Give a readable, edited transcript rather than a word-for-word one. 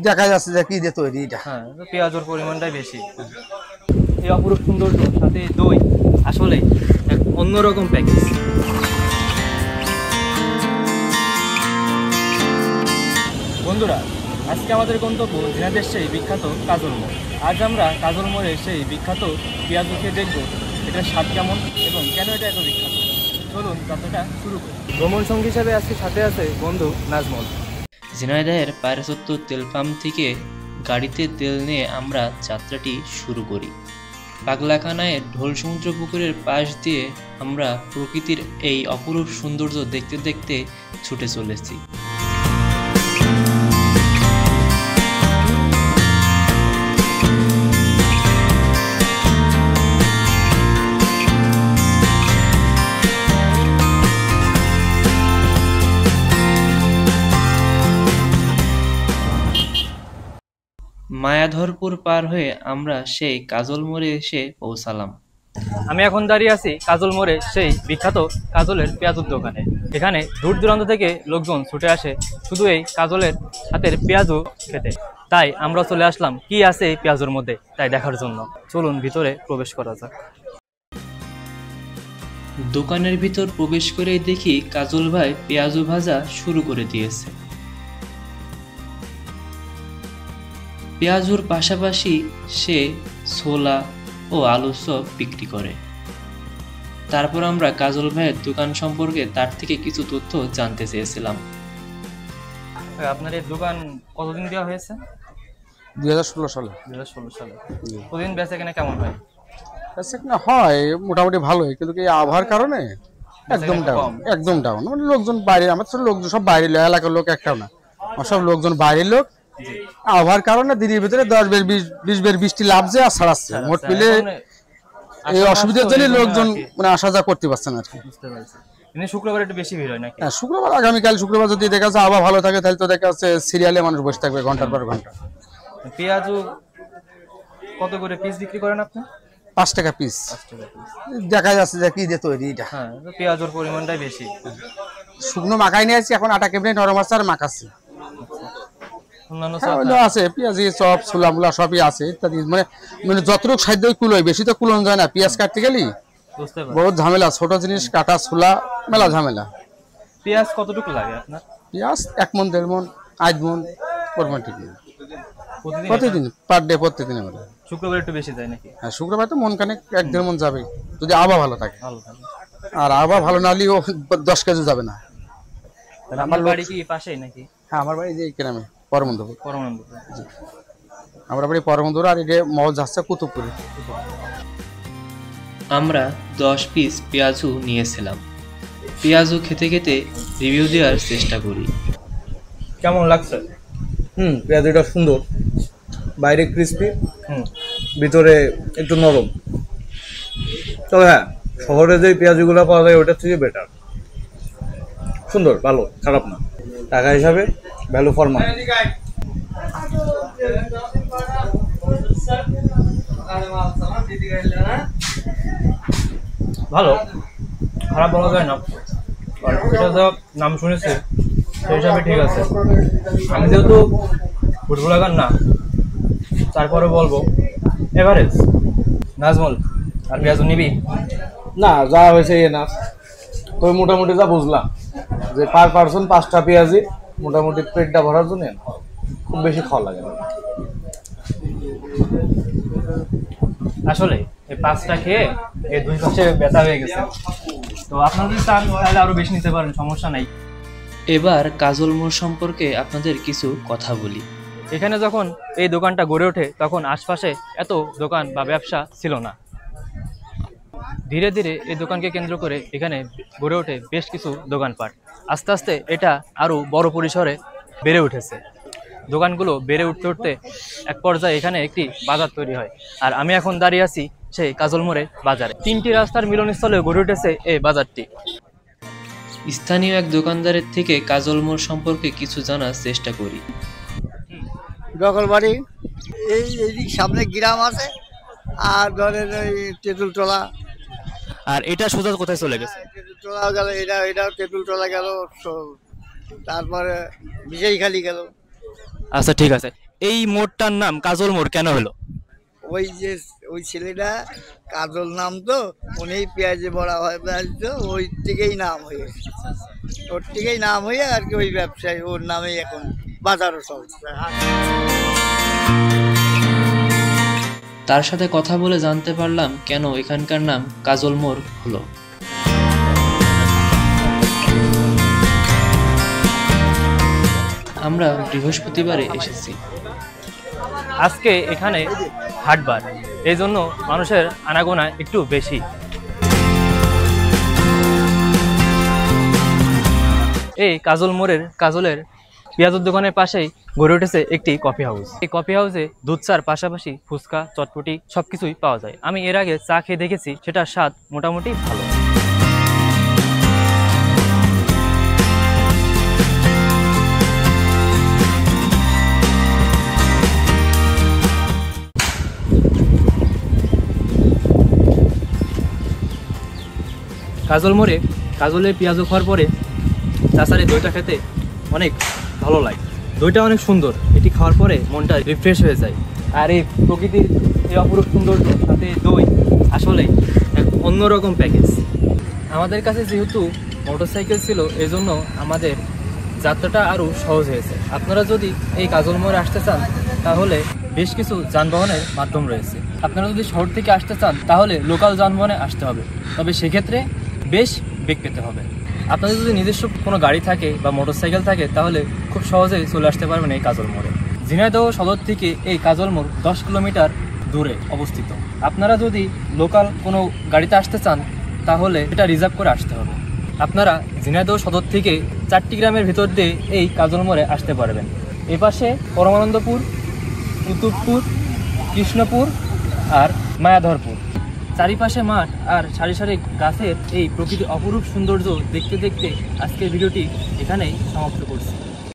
দেখা যাচ্ছে যে কি দিয়ে তৈরি এটা। হ্যাঁ, পেঁয়াজের পরিমাণটাই বেশি। এই অপরূপ সৌন্দর্য সাথে দই আসলে এক অন্যরকম প্যাকেজ। বন্ধুরা, আজকে আমাদের গন্তব্য ঝিনাইদহের সেই বিখ্যাত কাজল মোড়। আজ আমরা কাজল মোড়ে সেই বিখ্যাত পেঁয়াজ খেয়ে দেখব এটার স্বাদ কেমন এবং কেন এটা এত বিখ্যাত। চলুন যাত্রাটা শুরু করি। ভ্রমণ সঙ্গী হিসেবে আজকে সাথে আছে বন্ধু নাজমল। ঝিনাইদহের পায়রাসত্য তেল পাম্প থেকে গাড়িতে তেল নিয়ে আমরা যাত্রাটি শুরু করি। পাগলাখানায় ঢোল সমুদ্র পুকুরের পাশ দিয়ে আমরা প্রকৃতির এই অপরূপ সৌন্দর্য দেখতে দেখতে ছুটে চলেছি। মায়াধরপুর পার হয়ে আমরা সেই কাজল মোড়ে এসে পৌঁছালাম। আমি এখন দাঁড়িয়ে আছি কাজল মোড়ে সেই বিখ্যাত কাজলের পেঁয়াজুর দোকানে। এখানে দূর দূরান্ত থেকে লোকজন ছুটে আসে শুধু এই কাজলের হাতের পেঁয়াজু খেতে। তাই আমরা চলে আসলাম কি আছে এই পেঁয়াজুর মধ্যে তাই দেখার জন্য। চলুন ভিতরে প্রবেশ করা যাক। দোকানের ভিতর প্রবেশ করেই দেখি কাজল ভাই পেঁয়াজু ভাজা শুরু করে দিয়েছে। পেঁয়াজুর পাশাপাশি সে ছোলা ও আলু চপ বিক্রি করে। তারপর আমরা কাজল ভাইয়ের দোকান সম্পর্কে তার থেকে কিছু তথ্য জানতে চেয়েছিলাম। আপনার এই দোকান কতদিন দেওয়া হয়েছে? 2016 সালে। 2016 সালে। প্রতিদিন বেচা কেনা কেমন হয়? বেচা কেনা হয় মোটামুটি ভালোই, কিন্তু এই আবহাওয়ার কারণে একদম ডাউন। মানে লোকজন বাইরে, আমার তো লোকজন সব বাইরে এলাকার লোক একটাও না, সব লোকজন বাইরের লোক। আবহাওয়ার কারণে দিনের ভিতরে 10-20 বের বৃষ্টি লাভছে আর ছাড়াচ্ছে। মোট মিলে এই অসুবিধার জন্য লোকজন মানে আসা যাওয়া করতে পারছে না আর কি। শুক্রবার একটু বেশি ভিড় হয় নাকি? হ্যাঁ, শুক্রবার, আগামীকাল শুক্রবার যদি দেখা যাচ্ছে আবহাওয়া ভালো থাকে তাহলে তো দেখা যাচ্ছে সিরিয়ালে মানুষ বসে থাকবে ঘন্টার পর ঘন্টা। পেঁয়াজু কত করে পিস বিক্রি করেন আপনি? 5 টাকা পিস। দেখা যাচ্ছে যে কি দিয়ে তৈরি এটা। হ্যাঁ, পেঁয়াজের পরিমাণটাই বেশি। শুকনো মাখাই নিয়ে আসছি, এখন আটা কেমনে নরম আছে আর মাখাচ্ছি। আছে পেঁয়াজি চপ ছোলা মোলা সবই আছে ইত্যাদি। মানে যতটুকু সাধ্য কুলোয়, বেশি তো কুলন যায় না। পেঁয়াজ কাটতে গেলি বহুত ঝামেলা, ছোট জিনিস কাটা ছোলা মেলা ঝামেলা। পেঁয়াজ কতটুকু লাগে আপনার? পেঁয়াজ 1 মণ 1.5 মণ 8 মণ পরিমাণ ঠিক নেই প্রতিদিন, পার ডে প্রত্যেকদিন। আমরা শুক্রবার একটু বেশি যায় নাকি? হ্যাঁ, শুক্রবার তো মন কানে 1-1.5 মণ যাবে যদি আবহাওয়া ভালো থাকে। আর আবহাওয়া ভালো না হলেও 10 কেজি যাবে না। আমার বাড়ি কি পাশেই নাকি? হ্যাঁ, আমার বাড়ি যে গ্রামে পরমন্দপুর। আমরা বাড়ি পরমন্দপুর, আর এটা মহল যাচ্ছে কুতুবপুরে। আমরা 10 পিস পেঁয়াজু নিয়েছিলাম। পেঁয়াজু খেতে খেতে রিভিউ দেওয়ার চেষ্টা করি। কেমন লাগছে? পেঁয়াজটা সুন্দর, বাইরে ক্রিস্পি, ভিতরে একটু নরম। তবে হ্যাঁ, শহরে যে পেঁয়াজগুলো পাওয়া যায় ওটার থেকে বেটার। সুন্দর, ভালো, খারাপ না। টাকা হিসাবে ভ্যালু ফর মানি। ভালো, খারাপ বলা যায় না। এটা যা নাম শুনেছি সেই হিসাবে ঠিক আছে। আমি যেহেতু ফুটবলার না, তারপরে বলবো এভারেজ। নাজমল, আর পেঁয়াজু নিবি? না, যা হয়েছে এ না। তবে মোটামুটি যা বুঝলাম যে পার পার্সন 5টা পেঁয়াজি মোটামুটি পেটটা ভরার জন্য খুব বেশি খাওয়া লাগে না। আসলে এই 5টা খেয়ে এই 2 পাশে ব্যথা হয়ে গেছে। তো আপনারা যদি চান তাহলে আরো বেশি নিতে পারেন, সমস্যা নাই। এবার কাজল মোড় সম্পর্কে আপনাদের কিছু কথা বলি। এখানে যখন এই দোকানটা গড়ে ওঠে তখন আশপাশে এত দোকান বা ব্যবসা ছিল না। ধীরে ধীরে এই দোকানকে কেন্দ্র করে এখানে গড়ে ওঠে বেশ কিছু দোকানপাট। আস্তে আস্তে এটা আরও বড় পরিসরে বেড়ে উঠেছে। দোকানগুলো বেড়ে উঠতে উঠতে এক পর্যায়ে এখানে একটি বাজার তৈরি হয়। আর আমি এখন দাঁড়িয়ে আছি সেই কাজল মোড়ে বাজারে। 3টি রাস্তার মিলনস্থলে গড়ে উঠেছে এই বাজারটি। স্থানীয় এক দোকানদারের থেকে কাজল মোড় সম্পর্কে কিছু জানার চেষ্টা করি। দখলবাড়ি, এই সামনে গ্রাম আছে, আর ধরেন এই তেঁতুলতলা। আর এটা সোজা কোথায় চলে গেছে? তেঁতুলতলা গেল, এটা তেঁতুলতলা গেল, তারপরে বিজয়খালি গেল। আচ্ছা, ঠিক আছে। এই মোড়টার নাম কাজল মোড় কেন হলো? ওই যে ওই ছেলেটা কাজল নাম তো, উনি পেঁয়াজে বড়া হয় তো, ওই থেকেই নাম হয়েছে, ওর থেকেই নাম হয়ে আর কি ওই ব্যবসায়ী ওর নামেই এখন বাজারও চলছে। তার সাথে কথা বলে জানতে পারলাম কেন এখানকার নাম কাজল মোড় হলো। আমরা বৃহস্পতিবারে এসেছি। আজকে এখানে হাটবার, এই জন্য মানুষের আনাগোনা একটু বেশি। এই কাজল মোড়ের কাজলের পেঁয়াজের দোকানের পাশেই গড়ে উঠেছে একটি কফি হাউস। এই কফি হাউসে দুধ চার পাশাপাশি ফুচকা, চটপটি সবকিছুই পাওয়া যায়। আমি এর আগে চা খেয়ে দেখেছি, সেটার স্বাদ মোটামুটি ভালো। কাজল মোড়ে কাজলের পেঁয়াজ খাওয়ার পরে চাচারে দইটা খেতে অনেক ভালো লাগে। দইটা অনেক সুন্দর, এটি খাওয়ার পরে মনটা রিফ্রেশ হয়ে যায়। আর এই প্রকৃতির এই অপরূপ সুন্দর সাথে দই আসলে এক অন্যরকম প্যাকেজ। আমাদের কাছে যেহেতু মোটরসাইকেল ছিল, এজন্য আমাদের যাত্রাটা আরও সহজ হয়েছে। আপনারা যদি এই কাজল মোড়ে আসতে চান তাহলে বেশ কিছু যানবাহনের মাধ্যম রয়েছে। আপনারা যদি শহর থেকে আসতে চান তাহলে লোকাল যানবাহনে আসতে হবে, তবে সেক্ষেত্রে বেশ বেগ পেতে হবে। আপনাদের যদি নিজস্ব কোনো গাড়ি থাকে বা মোটরসাইকেল থাকে তাহলে খুব সহজেই চলে আসতে পারবেন এই কাজল মোড়ে। ঝিনাইদহ সদর থেকে এই কাজল মোড় 10 কিলোমিটার দূরে অবস্থিত। আপনারা যদি লোকাল কোনো গাড়িতে আসতে চান তাহলে এটা রিজার্ভ করে আসতে হবে। আপনারা ঝিনাইদহ সদর থেকে 4টি গ্রামের ভিতর দিয়ে এই কাজল মোড়ে আসতে পারবেন। এপাশে পরমানন্দপুর, কুতুবপুর, কৃষ্ণপুর আর মায়াধরপুর, চারিপাশে মাঠ আর সারি সারি গাছের এই প্রকৃতির অপরূপ সৌন্দর্য দেখতে দেখতে আজকের ভিডিওটি এখানেই সমাপ্ত করছি।